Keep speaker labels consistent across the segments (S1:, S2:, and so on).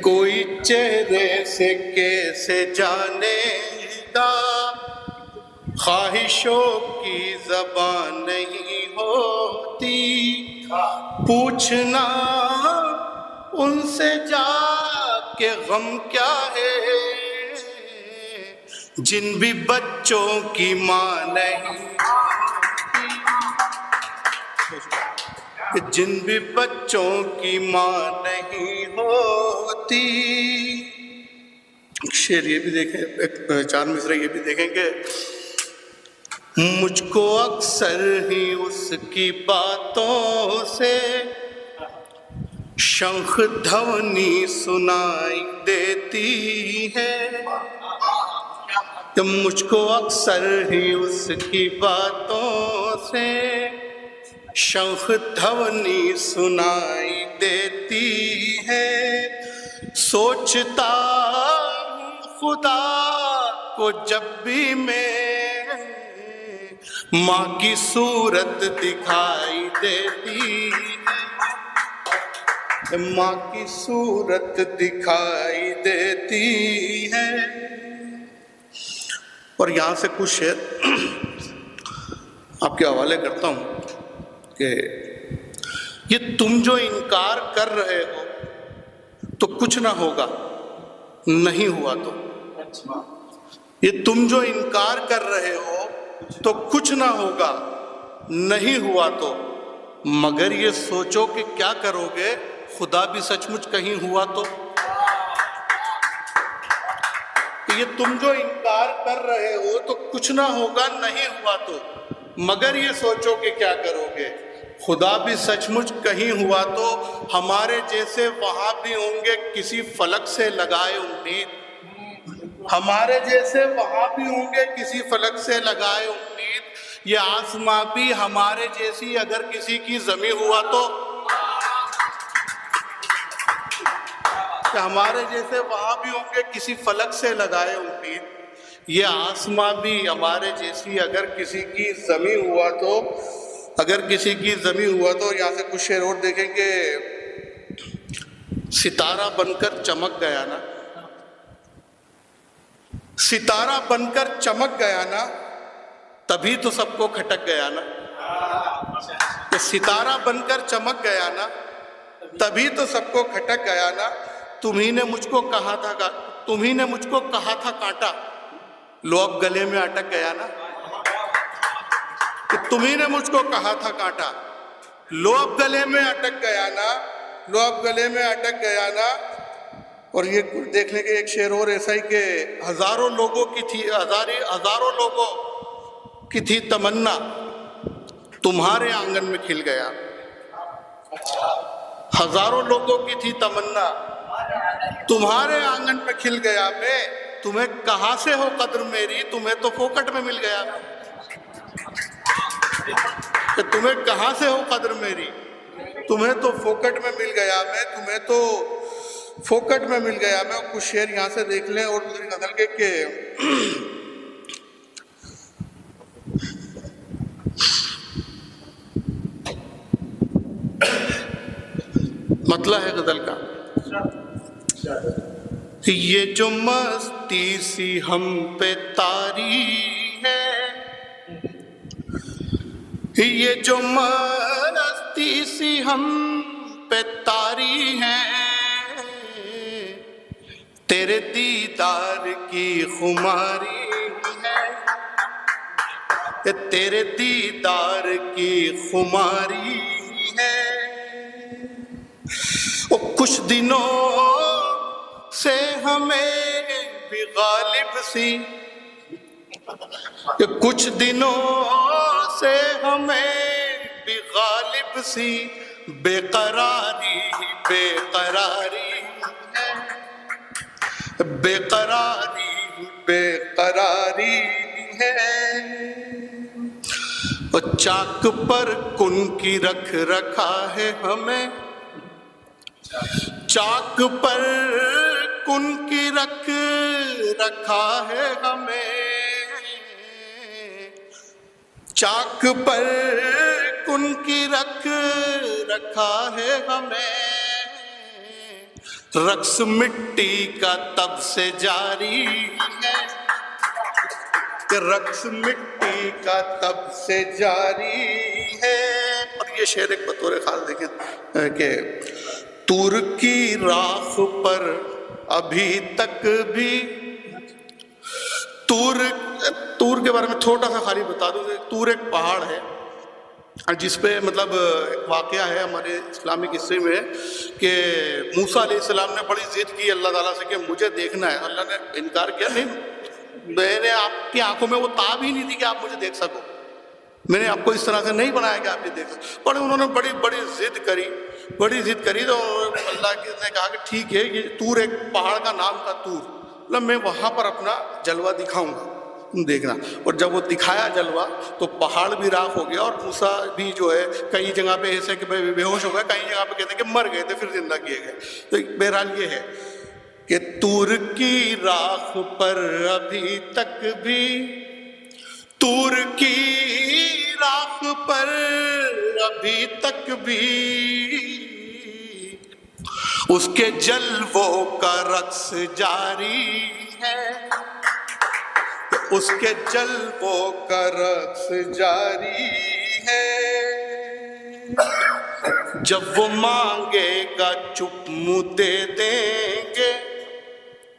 S1: کوئی چہرے سے کیسے جانے گا، خواہشوں کی زبان نہیں ہوتی، پوچھنا ان سے جا کہ غم کیا ہے، جن بھی بچوں کی ماں نہیں، جن بھی بچوں کی ماں نہیں ہوتی۔ شعر یہ بھی دیکھیں، ایک 4 مصرع یہ بھی دیکھیں کہ مجھ کو اکثر ہی اس کی باتوں سے شنخ دھونی سنائی دیتی ہے، کہ مجھ کو اکثر ہی اس کی باتوں سے شنخ دھونی سنائی دیتی ہے، سوچتا ہوں خدا کو جب بھی میں ماں کی صورت دکھائی دیتی ہے، ماں کی صورت دکھائی دیتی ہے۔ اور یہاں سے کچھ شعر آپ کے حوالے کرتا ہوں کہ یہ تم جو انکار کر رہے ہو تو کچھ نہ ہوگا، نہیں ہوا تو، یہ تم جو انکار کر رہے ہو تو کچھ نہ ہوگا، نہیں ہوا تو، مگر یہ سوچو کہ کیا کرو گے خدا بھی سچ مچ کہیں ہوا تو۔ یہ تم جو انکار کر رہے ہو تو کچھ نہ ہوگا، نہیں ہوا تو، مگر یہ سوچو کہ کیا کرو گے خدا بھی سچ مچ کہیں ہوا تو، ہمارے جیسے وہاں بھی ہوں گے کسی فلک سے لگائے امید، ہمارے جیسے وہاں بھی ہوں گے کسی فلک سے لگائے امید، یہ آسماں بھی ہمارے جیسی اگر کسی کی زمیں ہوا تو، کہ ہمارے جیسے وہاں بھی ہوں گے کسی فلک سے لگائے امید، یہ آسماں بھی ہمارے جیسی اگر کسی کی زمیں ہوا تو، اگر کسی کی زمیں ہوا تو۔ یہاں سے کچھ شعر اور دیکھیں کہ ستارہ بن کر چمک گیا نا، ستارہ بن کر چمک گیا نا، تبھی تو سب کو کھٹک گیا نا، کہ ستارہ بن کر چمک گیا نا، تبھی تو سب کو کھٹک گیا نا، تمہیں نے مجھ کو کہا تھا، تمہیں نے مجھ کو کہا تھا کانٹا، لو اب گلے میں اٹک گیا نا، کہ تمہیں نے مجھ کو کہا تھا کانٹا، لو اب گلے میں اٹک گیا نا، لو اب گلے میں اٹک گیا نا۔ اور یہ دیکھنے کے ایک شعر اور ایسا ہی کہ ہزاروں لوگوں کی تھی، ہزاروں لوگوں کی تھی تمنا، تمہارے آنگن میں کھل گیا، ہزاروں لوگوں کی تھی تمنا، تمہارے آنگن میں کھل گیا میں، تمہیں کہاں سے ہو قدر میری، تمہیں تو فوکٹ میں مل گیا، کہ تمہیں کہاں سے ہو قدر میری، تمہیں تو فوکٹ میں مل گیا میں، تمہیں تو فوکٹ میں مل گیا میں۔ کچھ شعر یہاں سے دیکھ لیں اور دوسری غزل کے کہ مطلع ہے غزل کا، یہ جو مستی سی ہم پہ طاری ہے، یہ جو مستی سی ہم پہ طاری ہے، تیرے دیدار کی خماری ہے، تیرے دیدار کی خماری ہے، کچھ دنوں سے ہمیں بھی غالب سی، کچھ دنوں سے ہمیں بھی غالب سی، بے قراری بے قراری ہے، بے قراری بے قراری ہے، اور چاک پر کن کی رکھ رکھا ہے ہمیں، چاک پر کن کی رکھ رکھا ہے ہمیں، چاک پر کن کی رکھ رکھا ہے ہمیں، رقص مٹی کا تب سے جاری ہے، کہ رقص مٹی کا تب سے جاری ہے۔ اور یہ شعر ایک بطور خاص دیکھیں کہ طور کی راکھ پر ابھی تک بھی، طور کے بارے میں تھوڑا سا خالی بتا دوں کہ طور ایک پہاڑ ہے جس پہ مطلب ایک واقعہ ہے ہمارے اسلامک ہسٹری میں کہ موسیٰ علیہ السلام نے بڑی ضد کی اللہ تعالیٰ سے کہ مجھے دیکھنا ہے۔ اللہ نے انکار کیا، نہیں، میں نے آپ کی آنکھوں میں وہ تاب ہی نہیں تھی کہ آپ مجھے دیکھ سکو، میں نے آپ کو اس طرح سے نہیں بنایا کہ آپ یہ دیکھ سکو۔ پر انہوں نے بڑی ضد کری تو اللہ نے کہا کہ ٹھیک ہے، یہ طور ایک پہاڑ کا نام تھا طور، مطلب میں وہاں پر اپنا جلوہ دکھاؤں گا، تم دیکھنا۔ اور جب وہ دکھایا جلوہ تو پہاڑ بھی راکھ ہو گیا، اور موسیٰ بھی جو ہے کئی جگہ پہ ایسے کہ بے ہوش ہو گئے، کئی جگہ پہ کہتے ہیں کہ مر گئے تھے پھر زندہ کیے گئے۔ تو بہرحال یہ ہے کہ طور کی راکھ پر ابھی تک بھی، طور کی راکھ پر ابھی تک بھی اس کے جلووں کا رقص جاری ہے، اس کے جلووں کا رقص جاری ہے۔ جب وہ مانگے گا چپ منہ دے دیں گے،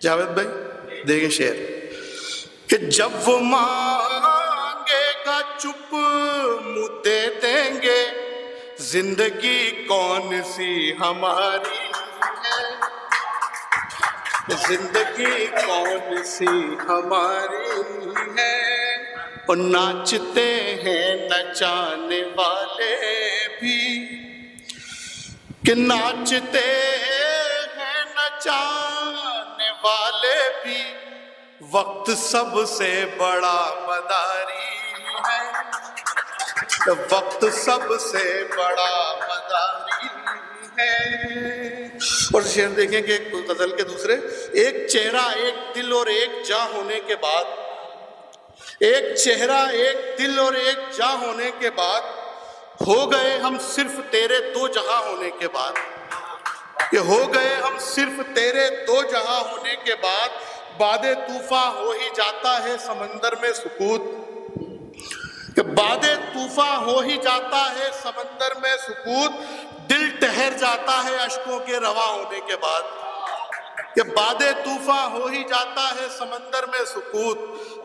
S1: جاوید بھائی دیکھیں شعر، کہ جب وہ مانگے گا چپ منہ دے دیں گے، زندگی کون سی ہماری ہے، زندگی کون سی ہماری ہے۔ اور ناچتے ہیں نچانے والے بھی، کہ ناچتے ہیں نچانے والے بھی، وقت سب سے بڑا مداری ہے، وقت سب سے بڑا مداری ہے۔ اور شعر دیکھیں کہ غزل کے دوسرے، ایک چہرہ ایک دل اور ایک جاں ہونے کے بعد، ایک چہرہ ایک دل اور ایک جاں ہونے کے بعد، ہو گئے ہم صرف تیرے دو جہاں ہونے کے بعد، کہ ہو گئے ہم صرف تیرے دو جہاں ہونے کے بعد، باد طوفاں ہو ہی جاتا ہے سمندر میں سکوت، کہ باد طوفاں ہو ہی جاتا ہے سمندر میں سکوت، دل ٹھہر جاتا ہے اشکوں کے رواں ہونے کے بعد، کہ باد طوفاں ہو ہی جاتا ہے سمندر میں سکوت،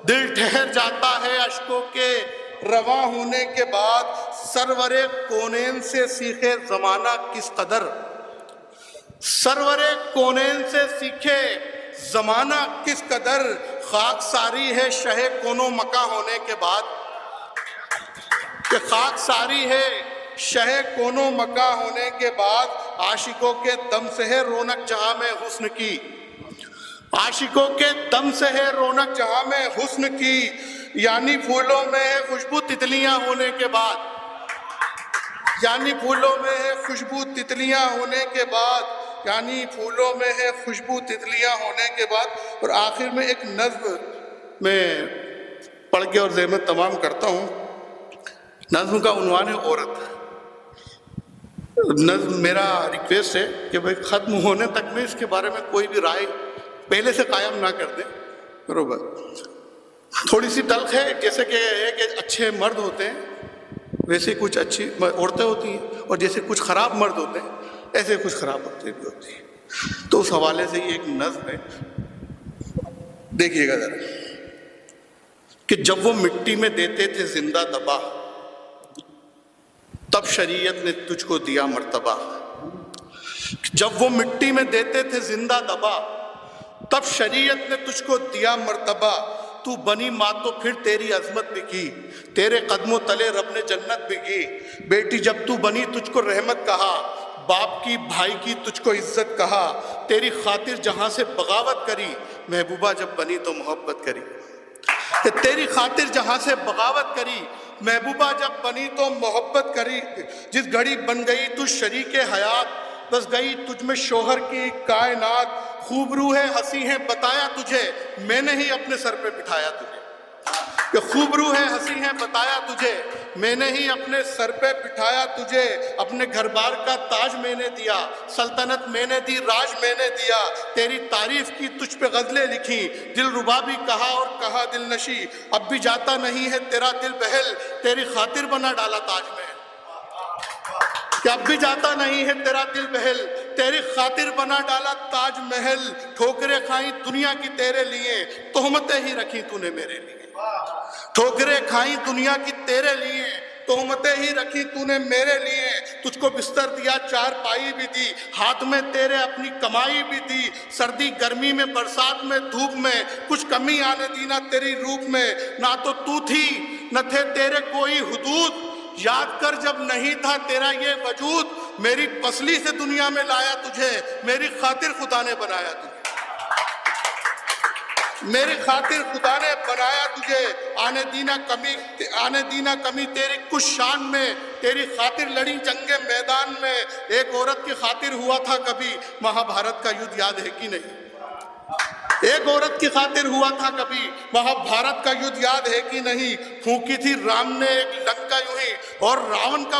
S1: دل ٹھہر جاتا ہے اشکوں کے رواں ہونے کے بعد، سرور کونین سے سیکھے زمانہ کس قدر، سرور کونین سے سیکھے زمانہ کس قدر، خاک ساری ہے شہ کونو مکاں ہونے کے بعد، کہ خاک ساری ہے شہ کونو مکاں ہونے کے بعد، عاشقوں کے دم سے ہے رونق جہاں میں حسن کی، عاشقوں کے دم سے ہے رونق جہاں میں حسن کی، یعنی پھولوں میں ہے خوشبو تتلیاں ہونے کے بعد، یعنی پھولوں میں ہے خوشبو تتلیاں ہونے کے بعد، یعنی پھولوں میں ہے خوشبو تتلیاں ہونے کے بعد۔ اور آخر میں ایک نظم میں پڑھ کے اور ذہن میں تمام کرتا ہوں۔ نظم کا عنوان ہے عورت۔ نظم میرا ریکویسٹ ہے کہ بھائی ختم ہونے تک میں اس کے بارے میں کوئی بھی رائے پہلے سے قائم نہ کر دیں، بروبر۔ تھوڑی سی تلخ ہے، جیسے کہ اچھے مرد ہوتے ہیں ویسے کچھ اچھی عورتیں ہوتی ہیں، اور جیسے کچھ خراب مرد ہوتے ہیں ایسے کچھ خراب عورتیں بھی ہوتی ہیں۔ تو اس حوالے سے یہ ایک نظم ہے، دیکھیے گا ذرا، کہ جب وہ مٹی میں دیتے تھے زندہ دبا، تب شریعت نے تجھ کو دیا مرتبہ، جب وہ مٹی میں دیتے تھے زندہ دبا، تب شریعت نے تجھ کو دیا مرتبہ، تو بنی ماں تو پھر تیری عظمت بھی کی، تیرے قدموں تلے رب نے جنت بھی کی، بیٹی جب تو بنی تجھ کو رحمت کہا، باپ کی بھائی کی تجھ کو عزت کہا، تیری خاطر جہاں سے بغاوت کری، محبوبہ جب بنی تو محبت کری، کہ تیری خاطر جہاں سے بغاوت کری، محبوبہ جب بنی تو محبت کری، جس گھڑی بن گئی تو شریک حیات، بس گئی تجھ میں شوہر کی کائنات، خوب روح ہے ہنسی ہے بتایا تجھے، میں نے ہی اپنے سر پہ بٹھایا تجھے، کہ خوب روح ہے ہنسی ہے بتایا تجھے، میں نے ہی اپنے سر پہ بٹھایا تجھے، اپنے گھر بار کا تاج میں نے دیا، سلطنت میں نے دی، راج میں نے دیا، تیری تعریف کی تجھ پہ غزلیں لکھی، دل ربا بھی کہا اور کہا دل نشی، اب بھی جاتا نہیں ہے تیرا دل بہل، تیری خاطر بنا ڈالا تاج محل، کہ اب بھی جاتا نہیں ہے تیرا دل بہل، تیری خاطر بنا ڈالا تاج محل، ٹھوکریں کھائیں دنیا کی تیرے لیے، تہمتیں ہی رکھی تو نے میرے لیے، ٹھوکریں کھائیں دنیا کی تیرے لیے، تہمتیں ہی رکھی تو نے میرے لیے، تجھ کو بستر دیا، چار پائی بھی دی، ہاتھ میں تیرے اپنی کمائی بھی دی، سردی گرمی میں برسات میں دھوپ میں کچھ کمی آنے دی نہ تیری روپ میں، نہ تو تھی نہ تھے تیرے کوئی حدود، یاد کر جب نہیں تھا تیرا یہ وجود، میری پسلی سے دنیا میں لایا تجھے، میری خاطر خدا نے بنایا تجھے، میری خاطر خدا نے بنایا تجھے، آنے دینا کمی تیری کچھ شان میں، تیری خاطر لڑی جنگ میدان میں، ایک عورت کی خاطر ہوا تھا کبھی، مہا بھارت کا یدھ یاد ہے کہ نہیں، ایک عورت کی خاطر ہوا تھا کبھی، مہا بھارت کا یدھ یاد ہے کہ نہیں، پھونکی تھی رام نے ایک لنکا یوں ہی، اور راون کا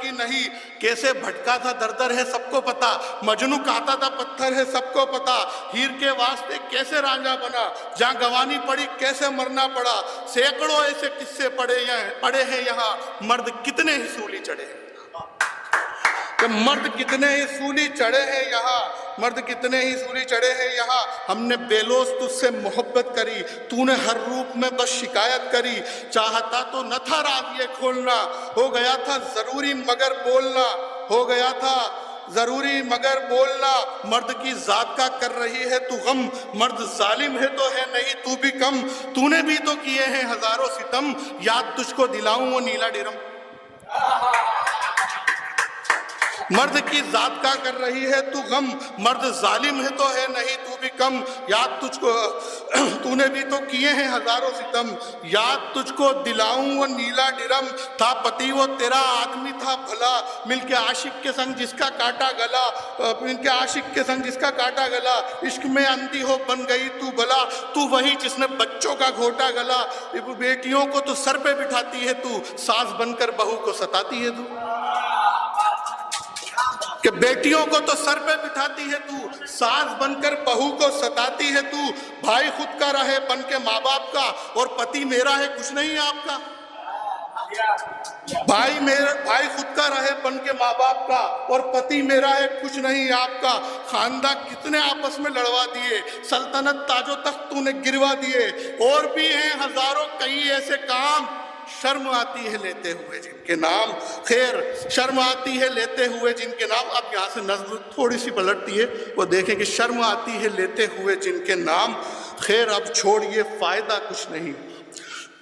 S1: کہ نہیں، کیسے بھٹکا تھا در در ہے سب کو پتا، مجنو کہتا تھا پتھر ہے سب کو پتا، ہیر کے واسطے کیسے رانجھا بنا، جہاں گوانی پڑی کیسے مرنا پڑا، سینکڑوں ایسے قصے پڑے ہیں یہاں، مرد کتنے ہی سولی چڑھے ہیں، کہ مرد کتنے ہی سولی چڑھے ہیں یہاں، مرد کتنے ہی سولی چڑھے ہیں یہاں، ہم نے بے لوث تجھ سے محبت کری، تو نے ہر روپ میں بس شکایت کری، چاہتا تو نہ تھا راز یہ کھولنا، ہو گیا تھا ضروری مگر بولنا، ہو گیا تھا ضروری مگر بولنا، مرد کی ذات کا کر رہی ہے تو غم، مرد ظالم ہے تو ہے نہیں تو بھی کم، تو نے بھی تو کیے ہیں ہزاروں ستم، یاد تجھ کو دلاؤں وہ نیلا ڈرم، مرد کی ذات کا کر رہی ہے تو غم، مرد ظالم ہے تو ہے نہیں تو بھی کم، یاد تجھ کو تو نے بھی تو کیے ہیں ہزاروں ستم، یاد تجھ کو دلاؤں وہ نیلا ڈرم، تھا پتی وہ تیرا آدمی تھا بھلا، مل کے عاشق کے سنگ جس کا کاٹا گلا، مل کے عاشق کے سنگ جس کا کاٹا گلا، عشق میں اندھی ہو بن گئی تو بھلا، تو وہی جس نے بچوں کا گھوٹا گلا، بیٹیوں کو تو سر پہ بٹھاتی ہے تو، ساس بن کر بہو کو ستاتی ہے تو، کہ بیٹیوں کو تو سر پہ بٹھاتی ہے تو، ساس بن کر بہو کو ستاتی ہے تو، بھائی خود کا رہے بن کے ماں باپ کا، اور پتی میرا ہے کچھ نہیں آپ کا، بھائی خود کا رہے بن کے ماں باپ کا، اور پتی میرا ہے کچھ نہیں آپ کا، خاندان کتنے آپس میں لڑوا دیے، سلطنت تاج و تخت تو نے گروا دیے، اور بھی ہیں ہزاروں کئی ایسے کام، شرم آتی ہے لیتے ہوئے جن کے نام، خیر شرم آتی ہے لیتے ہوئے جن کے نام، اب یہاں سے نظم تھوڑی سی پلٹتی ہے، وہ دیکھیں کہ شرم آتی ہے لیتے ہوئے جن کے نام، خیر اب چھوڑ یہ فائدہ کچھ نہیں،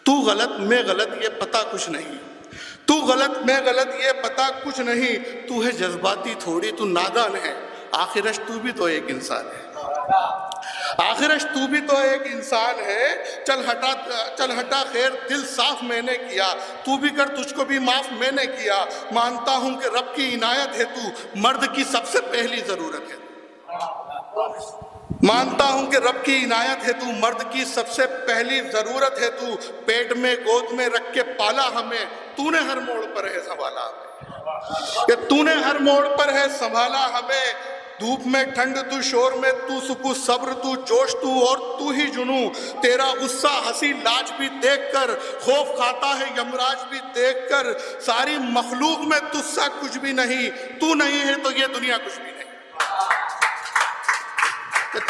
S1: تو غلط میں غلط یہ پتہ کچھ نہیں، تو غلط میں غلط یہ پتہ کچھ نہیں، تو ہے جذباتی تھوڑی تو نادان ہے، آخرش تو بھی تو ایک انسان ہے، آخرش تو بھی تو ایک انسان ہے، چل ہٹا خیر دل صاف میں نے کیا، تو بھی کر تجھ کو بھی معاف میں نے کیا، مانتا ہوں کہ رب کی عنایت ہے تو، مرد کی سب سے پہلی ضرورت ہے، مانتا ہوں کہ رب کی عنایت ہے تو، مرد کی سب سے پہلی ضرورت ہے تو، پیٹ میں گود میں رکھ کے پالا ہمیں، تو نے ہر موڑ پر ہے سنبھالا ہمیں، کہ تو نے ہر موڑ پر ہے سنبھالا ہمیں، دھوپ میں ٹھنڈ تو شور میں تو سکو صبر تو جوش تو اور تو ہی جنوں، تیرا غصہ ہنسی لاج بھی دیکھ کر، خوف کھاتا ہے یمراج بھی دیکھ کر، ساری مخلوق میں تجھ سا کچھ بھی نہیں، تو نہیں ہے تو یہ دنیا کچھ بھی نہیں،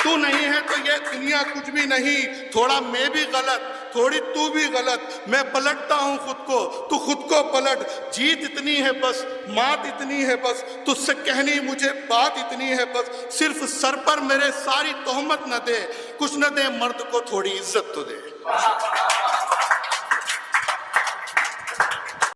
S1: تو نہیں ہے تو یہ دنیا کچھ بھی نہیں، تھوڑا میں بھی غلط تھوڑی تو بھی غلط، میں پلٹتا ہوں خود کو تو خود کو پلٹ، جیت اتنی ہے بس مات اتنی ہے بس، تجھ سے کہنی مجھے بات اتنی ہے بس، صرف سر پر میرے ساری تہمت نہ دے، کچھ نہ دے مرد کو تھوڑی عزت تو دے۔